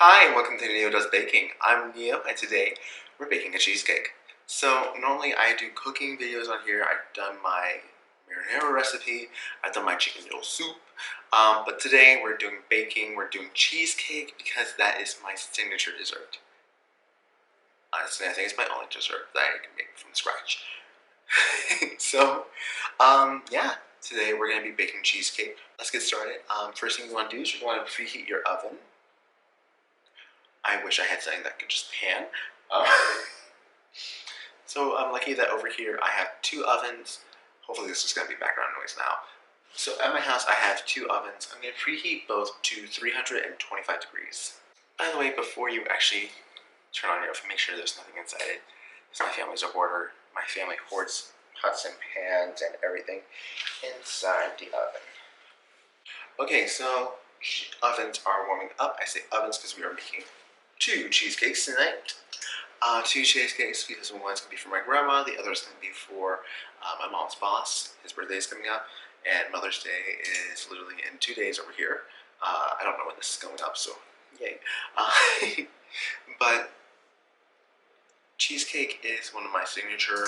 Hi and welcome to Neo Does Baking. I'm Neo and today we're baking a cheesecake. So normally I do cooking videos on here. I've done my marinara recipe, I've done my chicken noodle soup, but today we're doing baking, we're doing cheesecake because that is my signature dessert. Honestly, I think it's my only dessert that I can make from scratch. So, yeah, today we're going to be baking cheesecake. Let's get started. First thing you want to do is you want to preheat your oven. I wish I had something that could just pan. Uh, so I'm lucky that over here I have two ovens. Hopefully this is going to be background noise now. So at my house I have two ovens. I'm going to preheat both to 325 degrees. By the way, before you actually turn on your oven, make sure there's nothing inside it. Because my family's a hoarder. My family hoards pots and pans and everything inside the oven. Okay, so ovens are warming up. I say ovens because we are making two cheesecakes tonight. Two cheesecakes because one's going to be for my grandma, the other is going to be for my mom's boss. His birthday is coming up, and Mother's Day is literally in 2 days over here. I don't know when this is going up, so yay. But cheesecake is one of my signature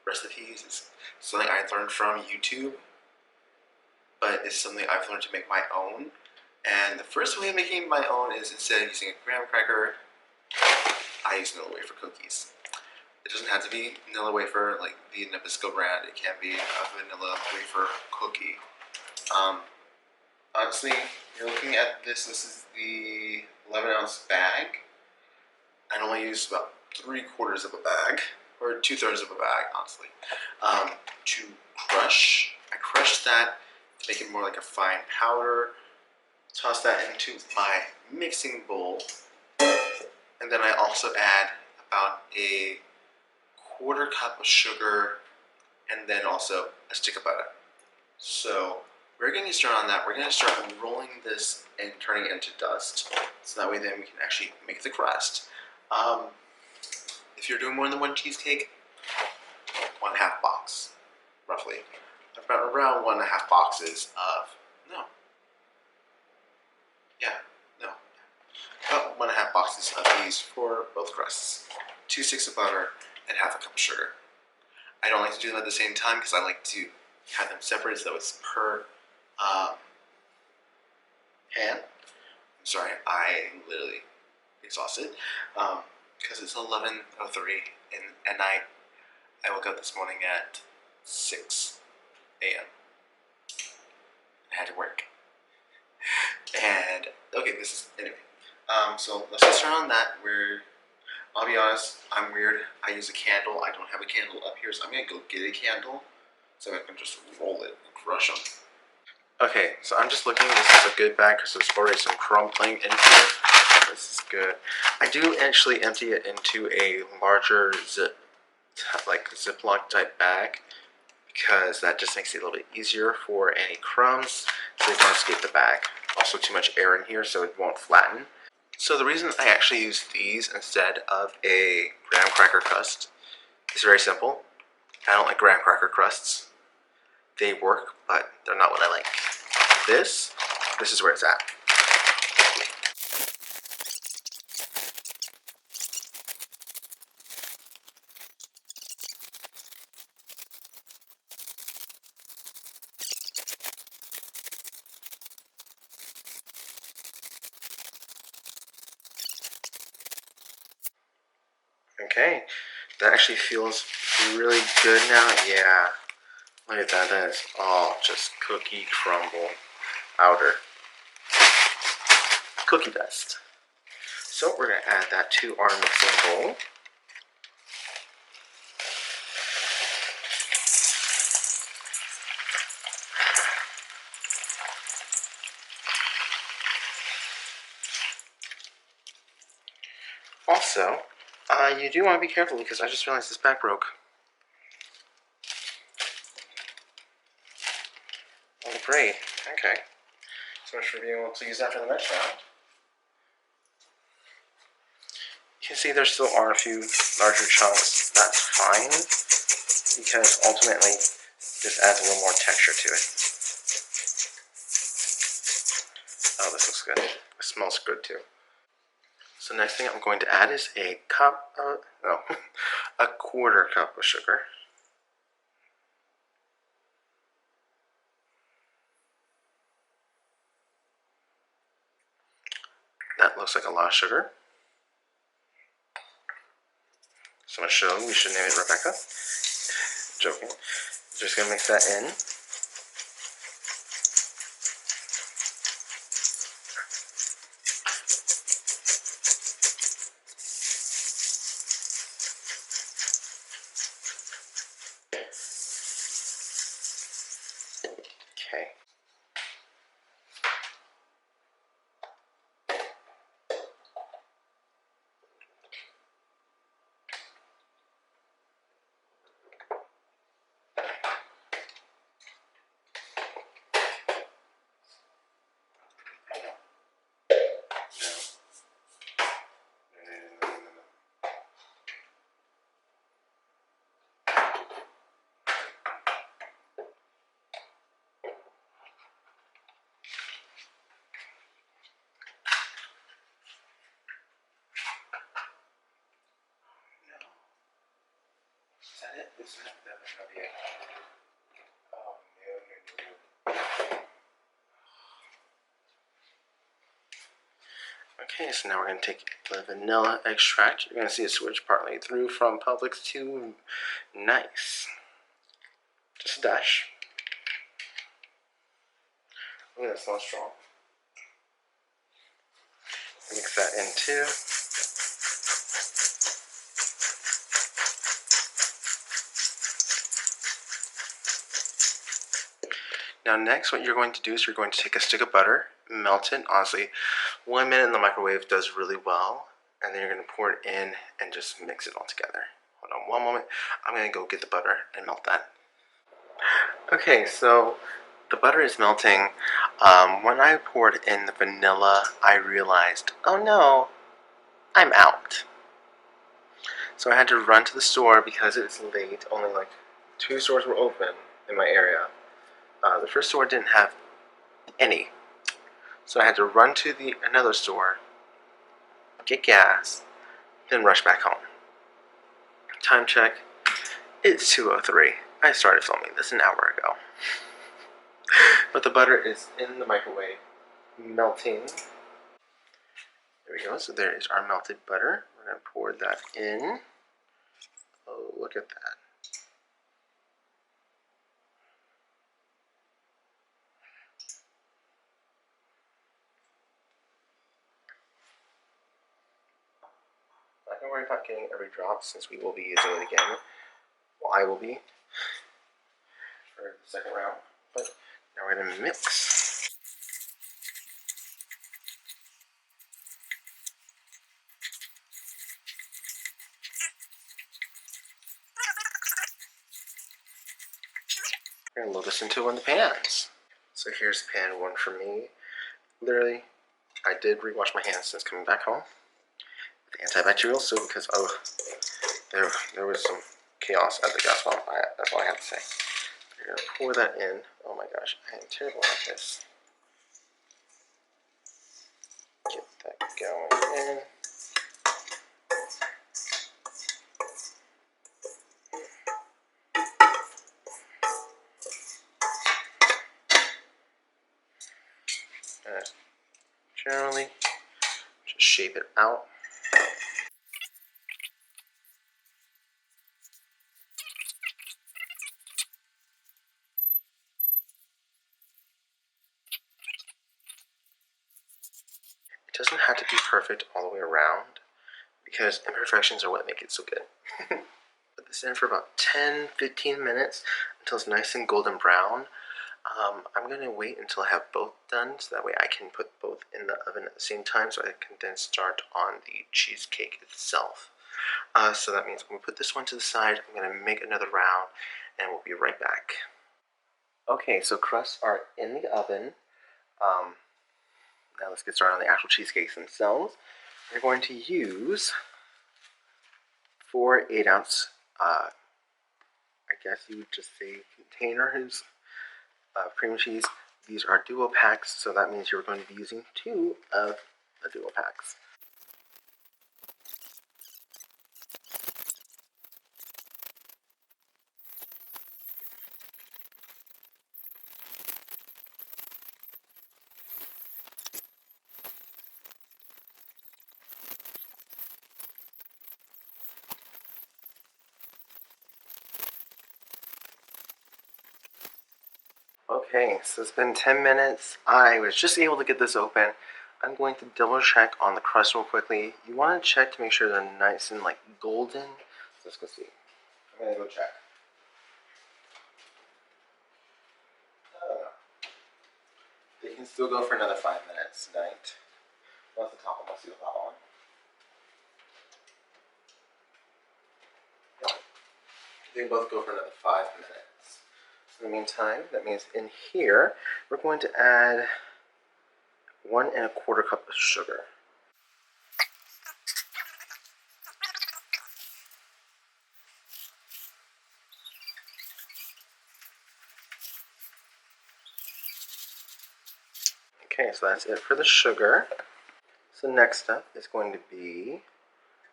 recipes. It's something I learned from YouTube, but it's something I've learned to make my own. And the first way of making my own is instead of using a graham cracker, I use vanilla wafer cookies. It doesn't have to be vanilla wafer like the Nabisco brand. It can be a vanilla wafer cookie. Honestly, you're looking at this. This is the 11-ounce bag. I normally use about 3/4 of a bag, or 2/3 of a bag, honestly, to crush. I crush that to make it more like a fine powder. Toss that into my mixing bowl, and then I also add about a 1/4 cup of sugar, and then also a stick of butter. So we're going to start on that. We're going to start rolling this and turning it into dust, so that way then we can actually make the crust. If you're doing more than one cheesecake, 1/2 box, roughly. About around 1.5 boxes of, about 1.5 boxes of these for both crusts. 2 sticks of butter and 1/2 cup of sugar. I don't like to do them at the same time because I like to have them separate so it's per pan. I'm sorry, I'm literally exhausted because it's 11:03 at night. I woke up this morning at 6 a.m. I had to work. And okay, anyway. So let's get started on that. I'll be honest, I'm weird. I use a candle. I don't have a candle up here, so I'm gonna go get a candle so I can just roll it and crush them. Okay, so I'm just looking. This is a good bag because there's already some crumbling in here. This is good. I do actually empty it into a larger Ziploc type bag because that just makes it a little bit easier for any crumbs so they don't escape the bag. Also too much air in here so it won't flatten. So the reason I actually use these instead of a graham cracker crust is very simple. I don't like graham cracker crusts. They work, but they're not what I like. This is where it's at. Okay, that actually feels really good now. Yeah, look at that. That is all just cookie crumble powder. Cookie dust. So we're going to add that to our mixing bowl. Also, you do want to be careful because I just realized this bag broke. Oh, great. Okay. So much for being able to use that for the next round. You can see there still are a few larger chunks. That's fine because ultimately this adds a little more texture to it. Oh, this looks good. It smells good too. So next thing I'm going to add is a cup of, no, a quarter cup of sugar. That looks like a lot of sugar. So I'm going to show, we should name it Rebecca. Joking. Just going to mix that in. Okay. Is that it? Is that gonna be it? Oh no. Okay, so now we're going to take the vanilla extract. You're going to see it switch partly through from Publix to Nice. Just a dash. Oh, that smells strong. Mix that in too. Now next, what you're going to do is you're going to take a stick of butter, melt it. Honestly, 1 minute in the microwave does really well. And then you're going to pour it in and just mix it all together. Hold on one moment. I'm going to go get the butter and melt that. Okay, so the butter is melting. When I poured in the vanilla, I realized, oh no, I'm out. So I had to run to the store because it's late. Only like 2 stores were open in my area. The first store didn't have any. So I had to run to another store, get gas, then rush back home. Time check, it's 2:03. I started filming this an hour ago. But the butter is in the microwave, melting. There we go, so there is our melted butter. We're going to pour that in. Oh, look at that. Not going to worry about getting every drop since we will be using it again. Well, I will be for the second round. But now we're going to mix. We're going to load this into one of the pans. So here's pan 1 for me. Literally, I did rewash my hands since coming back home with antibacterial soap because there was some chaos at the gas pump. That's all I have to say. You're gonna pour that in. Oh my gosh, I am terrible at this. Get that going in. And generally, just shape it out. It doesn't have to be perfect all the way around because imperfections are what make it so good. Put this in for about 10-15 minutes until it's nice and golden brown. I'm going to wait until I have both done so that way I can put both in the oven at the same time so I can then start on the cheesecake itself. So that means I'm going to put this one to the side, I'm going to make another round, and we'll be right back. Okay, so crusts are in the oven. Now let's get started on the actual cheesecakes themselves. We're going to use 4 8-ounce, I guess you would just say containers of cream cheese. These are duo packs, so that means you're going to be using 2 of the duo packs. Okay, so it's been 10 minutes. I was just able to get this open. I'm going to double check on the crust real quickly. You want to check to make sure they're nice and like golden. So let's go see. I'm going to go check. They can still go for another 5 minutes tonight. What's the top one? Let's see the top one. They can both go for another 5 minutes. So in the meantime, that means in here, we're going to add 1¼ cup of sugar. Okay, so that's it for the sugar. So next up is going to be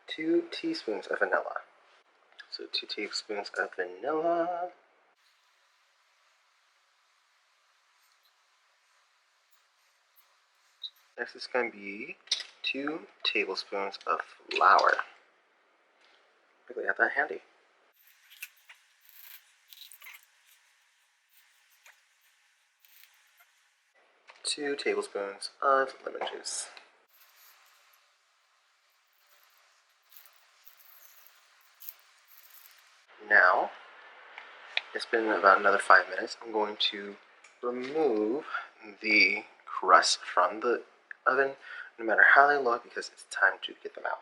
2 teaspoons of vanilla. So 2 tablespoons of vanilla. Next is going to be 2 tablespoons of flour. Really have that handy. 2 tablespoons of lemon juice. Now, it's been about another 5 minutes. I'm going to remove the crust from the oven, no matter how they look, because it's time to get them out.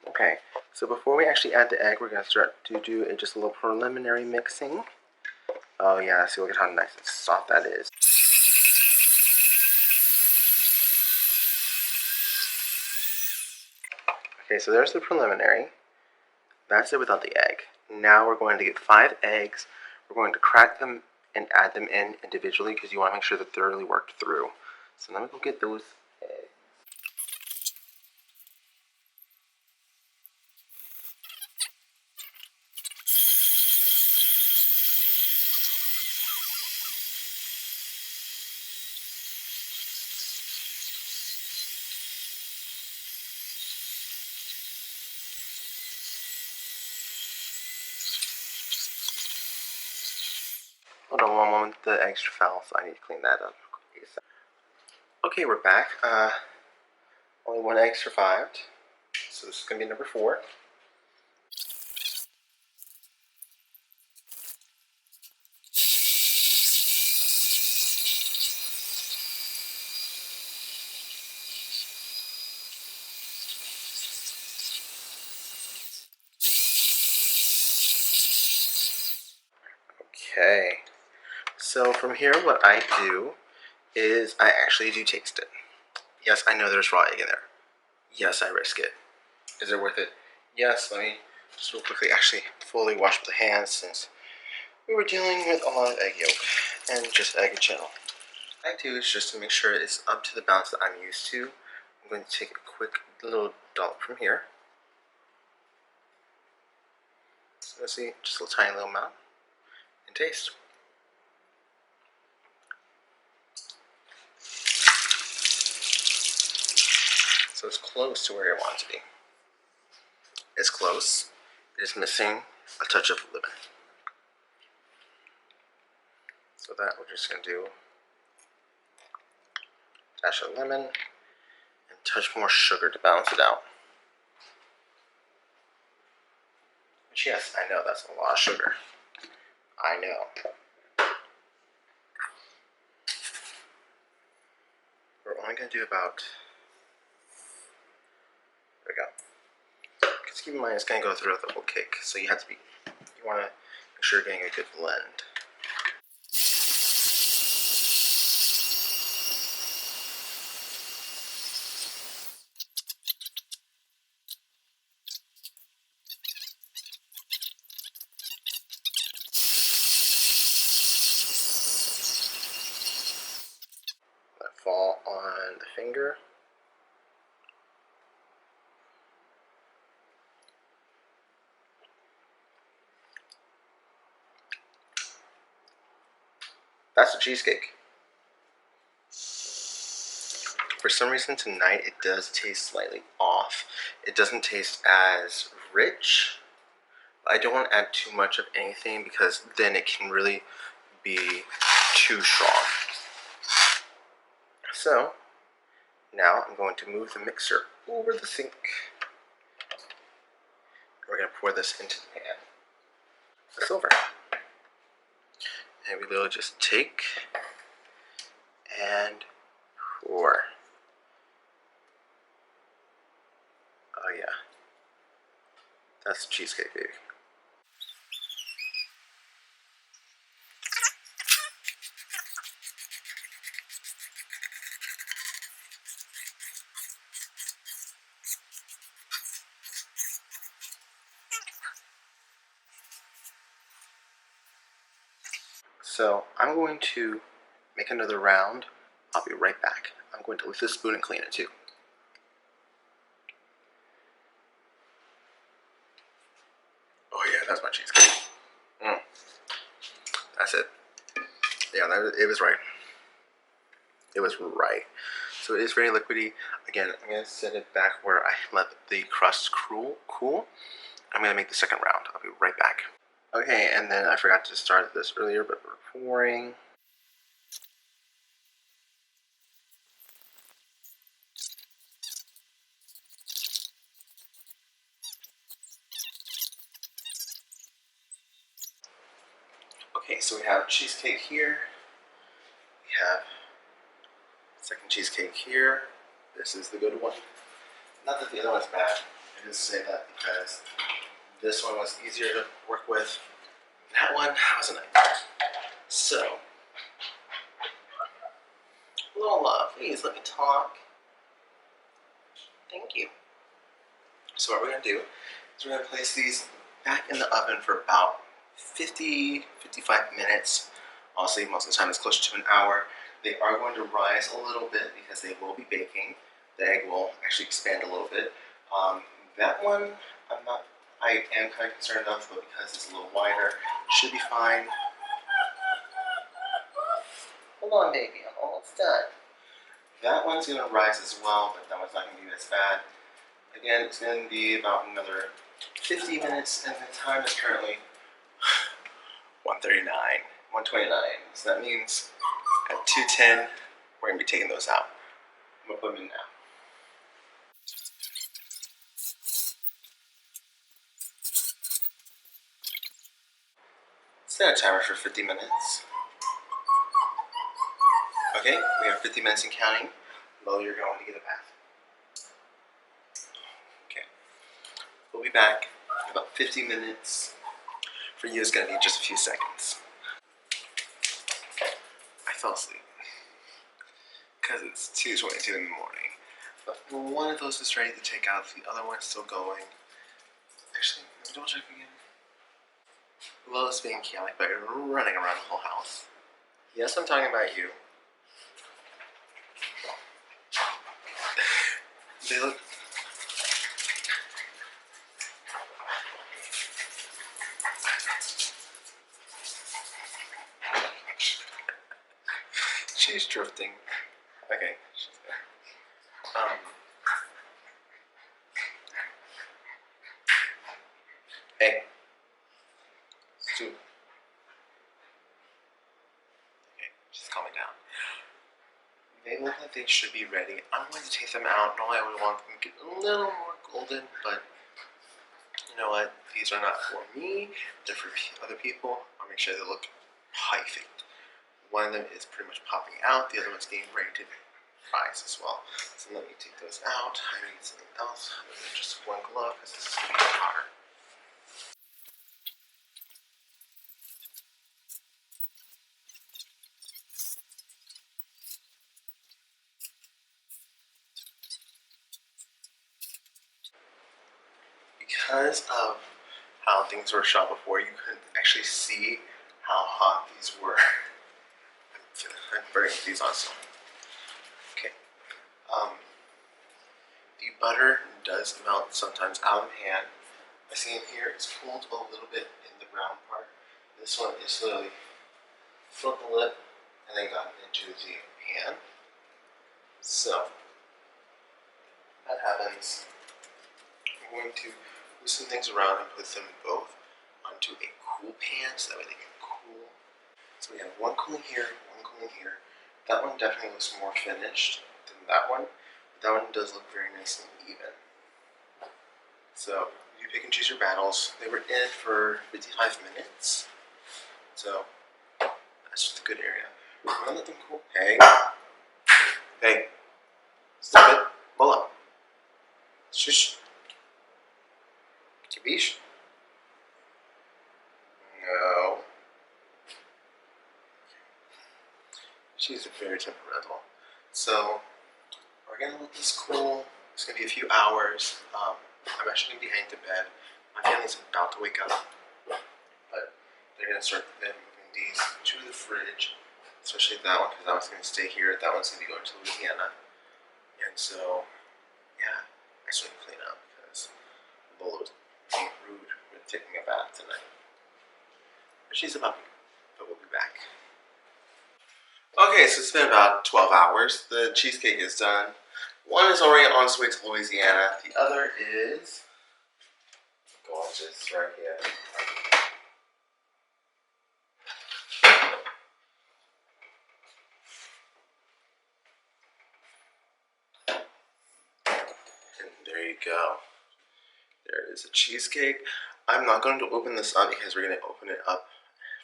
Okay, so before we actually add the egg, we're going to start to do just a little preliminary mixing. Oh yeah, see, look at how nice and soft that is. Okay, so there's the preliminary. That's it without the egg. Now we're going to get 5 eggs. We're going to crack them and add them in individually because you want to make sure they're thoroughly worked through. So let me go get those eggs. Hold on one moment, the eggs fell, so I need to clean that up. Okay, we're back. Only 1 egg survived, so this is going to be number 4. Okay, so from here what I do is I actually do taste it. Yes, I know there's raw egg in there. Yes, I risk it. Is it worth it? Yes, let me just real quickly actually fully wash up the hands since we were dealing with a lot of egg yolk and just egg in general. What I do is just to make sure it's up to the balance that I'm used to. I'm going to take a quick little dollop from here. So let's see, just a tiny little amount and taste. So it's close to where I want it to be. It's close. It is missing a touch of lemon. So that we're just going to do a dash of lemon and a touch more sugar to balance it out. Which, yes, I know that's a lot of sugar. I know. We're only going to do about, there we go. Because keep in mind it's going to go throughout the whole cake, so you want to make sure you're getting a good blend. Let fall on the finger. That's a cheesecake. For some reason tonight it does taste slightly off. It doesn't taste as rich. I don't want to add too much of anything because then it can really be too strong. So now I'm going to move the mixer over the sink. We're going to pour this into the pan, the silver. And we literally just take and pour. Oh yeah, that's cheesecake, baby. So I'm going to make another round. I'll be right back. I'm going to lift this spoon and clean it too. Oh yeah, that's my cheesecake. That's it. Yeah, it was right. It was right. So it is very liquidy. Again, I'm going to set it back where I let the crust cool. I'm going to make the second round. I'll be right back. Okay, and then I forgot to start this earlier, but we're pouring. Okay, so we have cheesecake here. We have second cheesecake here. This is the good one. Not that the other one's bad. I just say that because this one was easier to work with. That one was a nightmare. So, Lola, please let me talk. Thank you. So what we're going to do is we're going to place these back in the oven for about 50-55 minutes. Honestly, most of the time it's closer to an hour. They are going to rise a little bit because they will be baking. The egg will actually expand a little bit. That one, I am kind of concerned of, but because it's a little wider, it should be fine. Hold on, baby, I'm almost done. That one's going to rise as well, but that one's not going to be as bad. Again, it's going to be about another 50 minutes, and the time is currently 1:39, 1:29. So that means at 2:10, we're going to be taking those out. I'm going to put them in now. Set a timer for 50 minutes. Okay, we have 50 minutes and counting. Lo, you're going to get a bath. Okay, we'll be back in about 50 minutes. For you, it's going to be just a few seconds. I fell asleep because it's 2:22 in the morning. But one of those is ready to take out. The other one's still going. Actually, let me double check again. Lo's being chaotic, but you're running around the whole house. Yes, I'm talking about you. They look. She's drifting. Okay, she's there. Hey. Stu. Okay, she's calming down. They look like they should be ready. I'm going to take them out. Normally I would want them to get a little more golden, but you know what? These are not for me. They're for other people. I'll make sure they look perfect. One of them is pretty much popping out. The other one's getting ready to rise as well. So let me take those out. I need something else other than just one glove because this is going to be hotter. Because of how things were shot before, you couldn't actually see how hot these were. I'm burning these on still. Okay. The butter does melt sometimes out of the pan. I see in here it's cooled a little bit in the brown part. This one is literally filled the lip and then got into the pan. So that happens. I'm going to move some things around and put them both onto a cool pan so that way they can cool. So we have one cooling here, one cooling here. That one definitely looks more finished than that one. But that one does look very nice and even. So you pick and choose your battles. They were in for 55 minutes. So that's just a good area. I'm gonna let them cool. Hey. Hey. Stop it. Bola. Shush. Kabish. No. She's very temperamental. So we're gonna let this cool. It's gonna be a few hours. I'm actually gonna be heading to bed. My family's about to wake up, but they're gonna start moving these to the fridge, especially that one because that one's gonna stay here. That one's gonna be going to Louisiana, and so yeah, I should clean up because Lola was being rude with taking a bath tonight. But she's a puppy, but we'll be back. Okay, so it's been about 12 hours. The cheesecake is done. One is already on its way to Louisiana. The other is gorgeous right here. And there you go. There is a cheesecake. I'm not going to open this up because we're going to open it up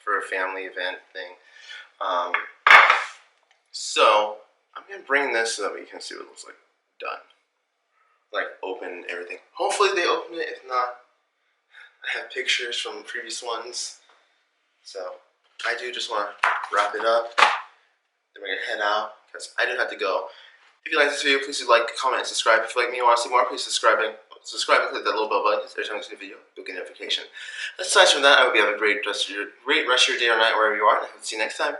for a family event thing. So I'm going to bring this so that we can see what it looks like done. Like open everything. Hopefully they open it. If not, I have pictures from previous ones. So I do just want to wrap it up. Then we're going to head out because I do have to go. If you like this video, please do like, comment, and subscribe. If you like me and want to see more, please subscribe and click that little bell button. Every time I see a video, you'll get a notification. Aside from that, I hope you have a great rest of your day or night wherever you are, and I hope to see you next time.